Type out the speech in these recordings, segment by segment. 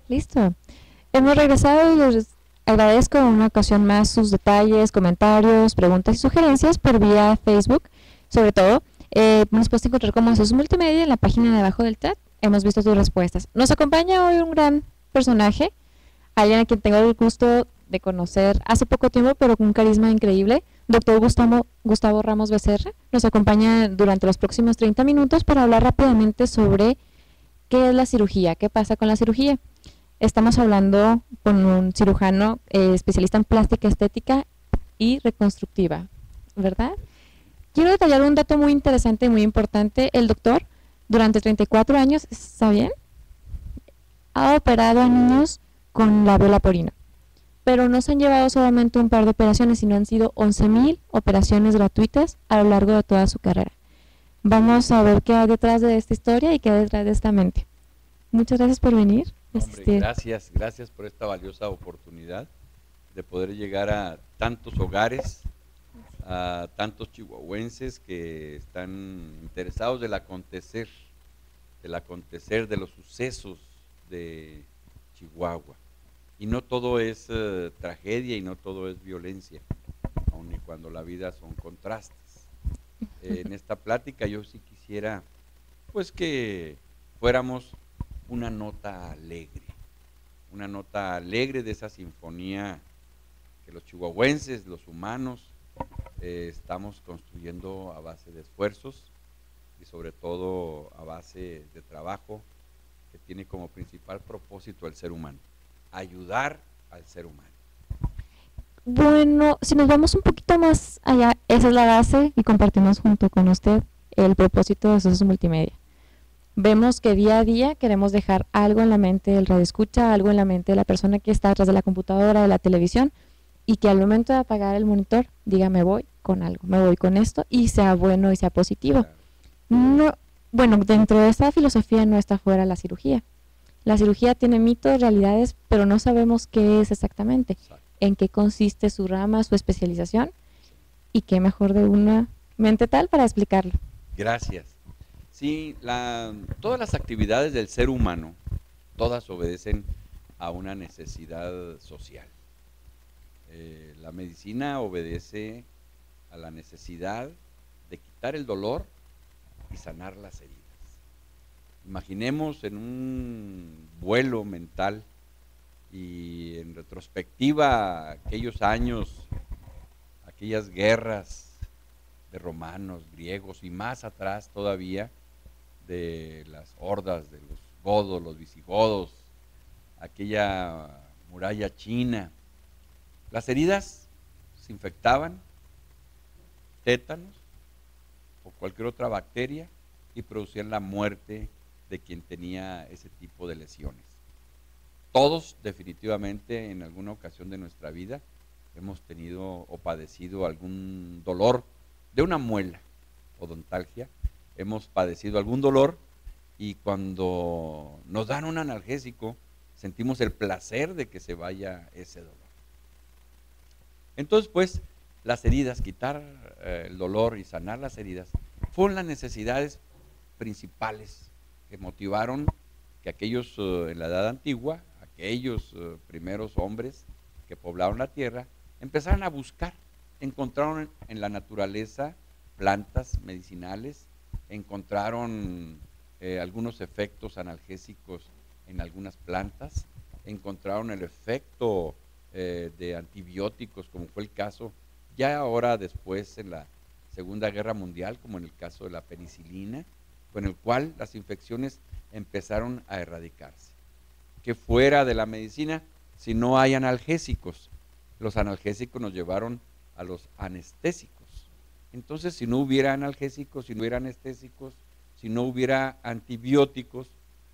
Listo. Hemos regresado y les agradezco en una ocasión más sus detalles, comentarios, preguntas y sugerencias por vía Facebook. Sobre todo, nos puedes encontrar como Jesús Multimedia en la página de abajo del chat. Hemos visto tus respuestas. Nos acompaña hoy un gran personaje, alguien a quien tengo el gusto de conocer hace poco tiempo, pero con un carisma increíble. Doctor Gustavo Ramos Becerra nos acompaña durante los próximos 30 minutos para hablar rápidamente sobre qué es la cirugía, qué pasa con la cirugía. Estamos hablando con un cirujano especialista en plástica estética y reconstructiva, ¿verdad? Quiero detallar un dato muy interesante y muy importante. El doctor, durante 34 años, ¿está bien? Ha operado a niños con labio leporino. Pero no se han llevado solamente un par de operaciones, sino han sido 11,000 operaciones gratuitas a lo largo de toda su carrera. Vamos a ver qué hay detrás de esta historia y qué hay detrás de esta mente. Muchas gracias por venir. Hombre, gracias por esta valiosa oportunidad de poder llegar a tantos hogares, a tantos chihuahuenses que están interesados del acontecer de los sucesos de Chihuahua. Y no todo es tragedia y no todo es violencia, aun y cuando la vida son contrastes. En esta plática yo sí quisiera, pues, que fuéramos una nota alegre de esa sinfonía que los chihuahuenses, los humanos, estamos construyendo a base de esfuerzos y sobre todo a base de trabajo que tiene como principal propósito el ser humano, ayudar al ser humano. Bueno, si nos vamos un poquito más allá, esa es la base y compartimos junto con usted el propósito de Jesús Multimedia. Vemos que día a día queremos dejar algo en la mente del radioescucha, algo en la mente de la persona que está atrás de la computadora, de la televisión, y que al momento de apagar el monitor diga me voy con algo, me voy con esto y sea bueno y sea positivo. Claro. No, bueno, dentro de esta filosofía no está fuera la cirugía. La cirugía tiene mitos, realidades, pero no sabemos qué es exactamente, Exacto. en qué consiste su rama, su especialización, y qué mejor de una mente tal para explicarlo. Gracias. Sí, todas las actividades del ser humano, todas obedecen a una necesidad social. La medicina obedece a la necesidad de quitar el dolor y sanar las heridas. Imaginemos en un vuelo mental y en retrospectiva aquellos años, aquellas guerras de romanos, griegos y más atrás todavía de las hordas de los godos, los visigodos, aquella muralla china. Las heridas se infectaban, tétanos o cualquier otra bacteria y producían la muerte de quien tenía ese tipo de lesiones. Todos definitivamente en alguna ocasión de nuestra vida hemos tenido o padecido algún dolor de una muela, odontalgia, hemos padecido algún dolor y cuando nos dan un analgésico sentimos el placer de que se vaya ese dolor. Entonces, pues, las heridas, quitar el dolor y sanar las heridas, fueron las necesidades principales que motivaron que aquellos en la edad antigua, aquellos primeros hombres que poblaron la tierra, empezaron a buscar, encontraron en la naturaleza plantas medicinales, encontraron algunos efectos analgésicos en algunas plantas, encontraron el efecto de antibióticos, como fue el caso ya ahora después en la Segunda Guerra Mundial, como en el caso de la penicilina, con el cual las infecciones empezaron a erradicarse. Que fuera de la medicina, si no hay analgésicos, los analgésicos nos llevaron a los anestésicos. Entonces, si no hubiera analgésicos, si no hubiera anestésicos, si no hubiera antibióticos,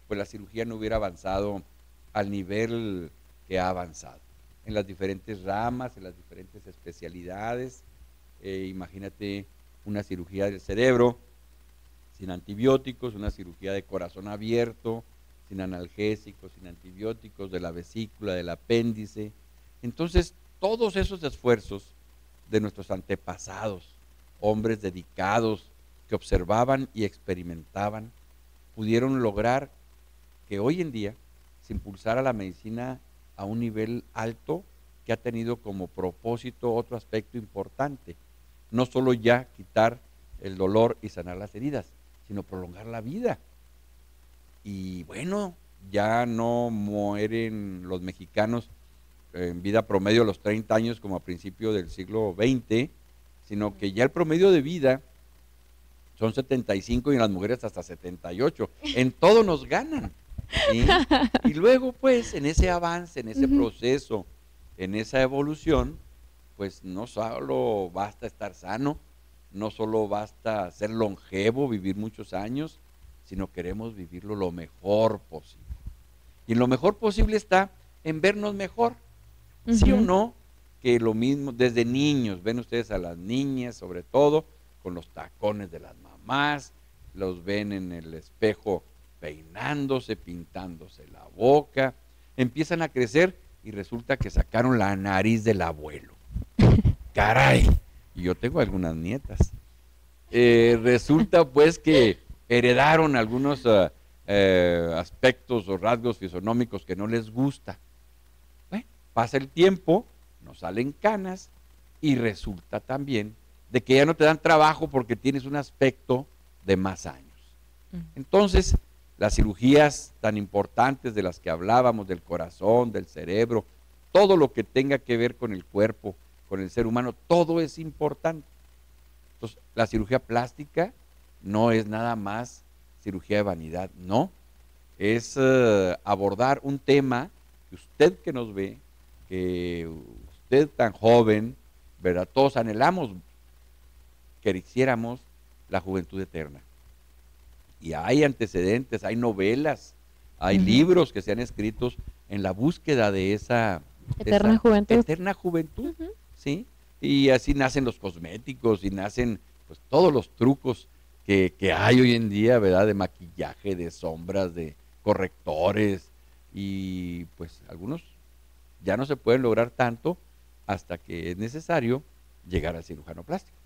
pues la cirugía no hubiera avanzado al nivel que ha avanzado. En las diferentes ramas, en las diferentes especialidades, imagínate una cirugía del cerebro sin antibióticos, una cirugía de corazón abierto, sin analgésicos, sin antibióticos, de la vesícula, del apéndice. Entonces, todos esos esfuerzos de nuestros antepasados, hombres dedicados que observaban y experimentaban, pudieron lograr que hoy en día se impulsara la medicina a un nivel alto que ha tenido como propósito otro aspecto importante. No solo ya quitar el dolor y sanar las heridas, sino prolongar la vida. Y bueno, ya no mueren los mexicanos en vida promedio a los 30 años como a principios del siglo XX, sino que ya el promedio de vida son 75 y en las mujeres hasta 78. En todo nos ganan. ¿Sí? Y luego, pues, en ese avance, en ese proceso, en esa evolución, pues no solo basta estar sano, no solo basta ser longevo, vivir muchos años, sino queremos vivirlo lo mejor posible. Y lo mejor posible está en vernos mejor. ¿Sí o no? Que lo mismo, desde niños, ven ustedes a las niñas, sobre todo, con los tacones de las mamás, los ven en el espejo peinándose, pintándose la boca, empiezan a crecer y resulta que sacaron la nariz del abuelo. ¡Caray! Y yo tengo algunas nietas. Resulta pues que heredaron algunos aspectos o rasgos fisonómicos que no les gusta. Bueno, pasa el tiempo, nos salen canas y resulta también de que ya no te dan trabajo porque tienes un aspecto de más años. Entonces, las cirugías tan importantes de las que hablábamos, del corazón, del cerebro, todo lo que tenga que ver con el cuerpo, con el ser humano, todo es importante. Entonces, la cirugía plástica no es nada más cirugía de vanidad, no. Es abordar un tema que usted que nos ve, que usted tan joven, ¿verdad? Todos anhelamos que hiciéramos la juventud eterna. Y hay antecedentes, hay novelas, hay libros que se han escrito en la búsqueda de esa eterna juventud. Eterna juventud, ¿sí? Y así nacen los cosméticos y nacen pues todos los trucos que hay hoy en día, ¿verdad? De maquillaje, de sombras, de correctores y pues algunos ya no se pueden lograr tanto hasta que es necesario llegar al cirujano plástico.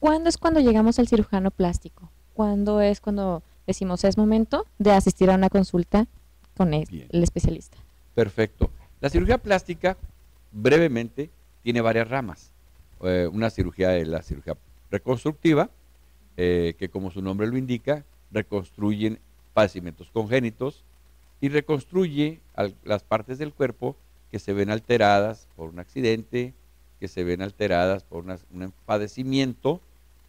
¿Cuándo es cuando llegamos al cirujano plástico? ¿Cuándo es cuando decimos es momento de asistir a una consulta con el especialista? Perfecto. La cirugía plástica, brevemente, tiene varias ramas. Una cirugía es la cirugía reconstructiva, que como su nombre lo indica, reconstruyen padecimientos congénitos y reconstruye las partes del cuerpo que se ven alteradas por un accidente, que se ven alteradas por un padecimiento,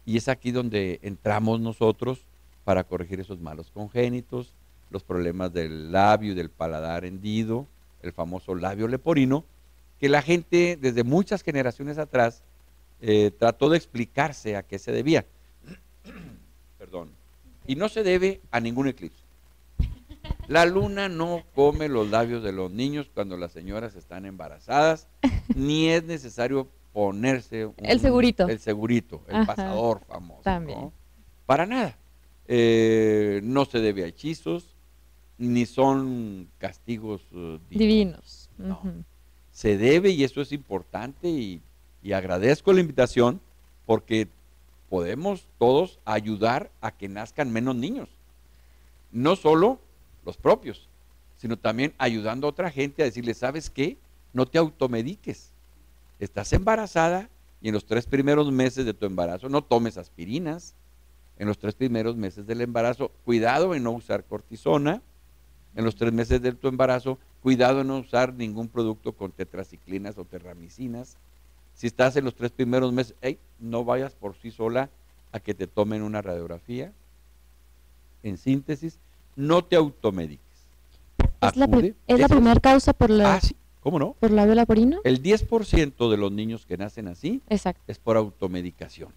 y es aquí donde entramos nosotros para corregir esos malos congénitos, los problemas del labio y del paladar hendido, el famoso labio leporino, que la gente desde muchas generaciones atrás trató de explicarse a qué se debía. Perdón. Y no se debe a ningún eclipse. La luna no come los labios de los niños cuando las señoras están embarazadas, ni es necesario ponerse el segurito. El segurito, el pasador famoso. También. ¿No? Para nada. No se debe a hechizos, ni son castigos divinos. No. Se debe, y eso es importante, y agradezco la invitación, porque podemos todos ayudar a que nazcan menos niños. No solo los propios, sino también ayudando a otra gente a decirle, ¿sabes qué? No te automediques. Estás embarazada y en los 3 primeros meses de tu embarazo no tomes aspirinas. En los 3 primeros meses del embarazo, cuidado en no usar cortisona. En los 3 meses de tu embarazo, cuidado en no usar ningún producto con tetraciclinas o terramicinas. Si estás en los 3 primeros meses, no vayas por sí sola a que te tomen una radiografía. En síntesis, no te automediques. ¿Es la primera causa por la... sí, ¿cómo no? ¿Por labio leporino? El 10% de los niños que nacen así es por automedicación.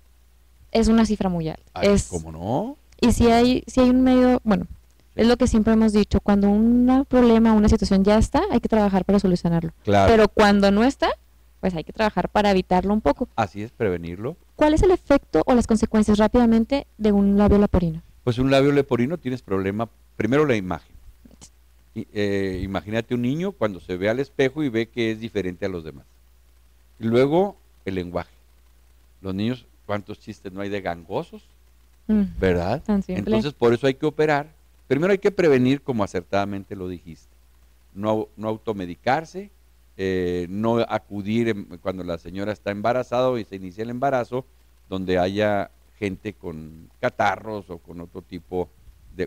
Es una cifra muy alta. ¿Cómo no? Y si hay un medio, bueno, es lo que siempre hemos dicho, cuando un problema, una situación ya está, hay que trabajar para solucionarlo. Claro. Pero cuando no está, pues hay que trabajar para evitarlo un poco. Así es, prevenirlo. ¿Cuál es el efecto o las consecuencias rápidamente de un labio leporino? Pues un labio leporino tienes problema, primero la imagen. Imagínate un niño cuando se ve al espejo y ve que es diferente a los demás. Y luego el lenguaje. Los niños, ¿cuántos chistes no hay de gangosos? ¿Verdad? Tan simple. Entonces por eso hay que operar. Primero hay que prevenir, como acertadamente lo dijiste. no automedicarse, no acudir cuando la señora está embarazada y se inicia el embarazo, donde haya gente con catarros o con otro tipo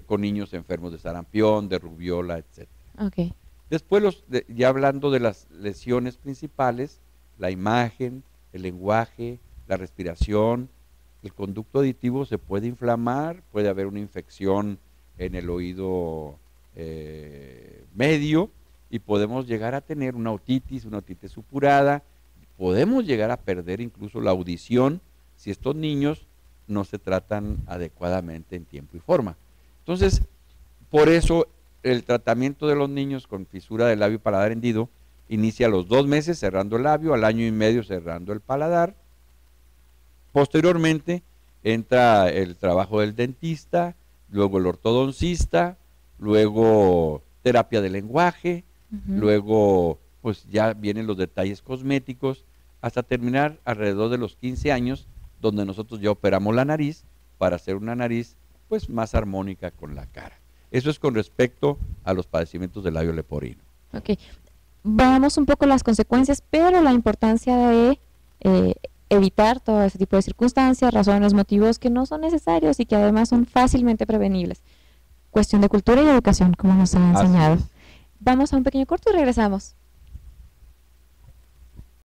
con niños enfermos de sarampión, de rubiola, etc. Okay. Después, ya hablando de las lesiones principales, la imagen, el lenguaje, la respiración, el conducto auditivo se puede inflamar, puede haber una infección en el oído medio y podemos llegar a tener una otitis supurada, podemos llegar a perder incluso la audición si estos niños no se tratan adecuadamente en tiempo y forma. Entonces, por eso el tratamiento de los niños con fisura del labio paladar hendido inicia a los 2 meses cerrando el labio, al 1 año y medio cerrando el paladar. Posteriormente entra el trabajo del dentista, luego el ortodoncista, luego terapia de lenguaje, luego pues ya vienen los detalles cosméticos, hasta terminar alrededor de los 15 años, donde nosotros ya operamos la nariz para hacer una nariz pues más armónica con la cara. Eso es con respecto a los padecimientos del labio leporino. Ok, vamos un poco a las consecuencias, pero la importancia de evitar todo ese tipo de circunstancias, razones, motivos que no son necesarios y que además son fácilmente prevenibles. Cuestión de cultura y educación, como nos han enseñado. Vamos a un pequeño corto y regresamos.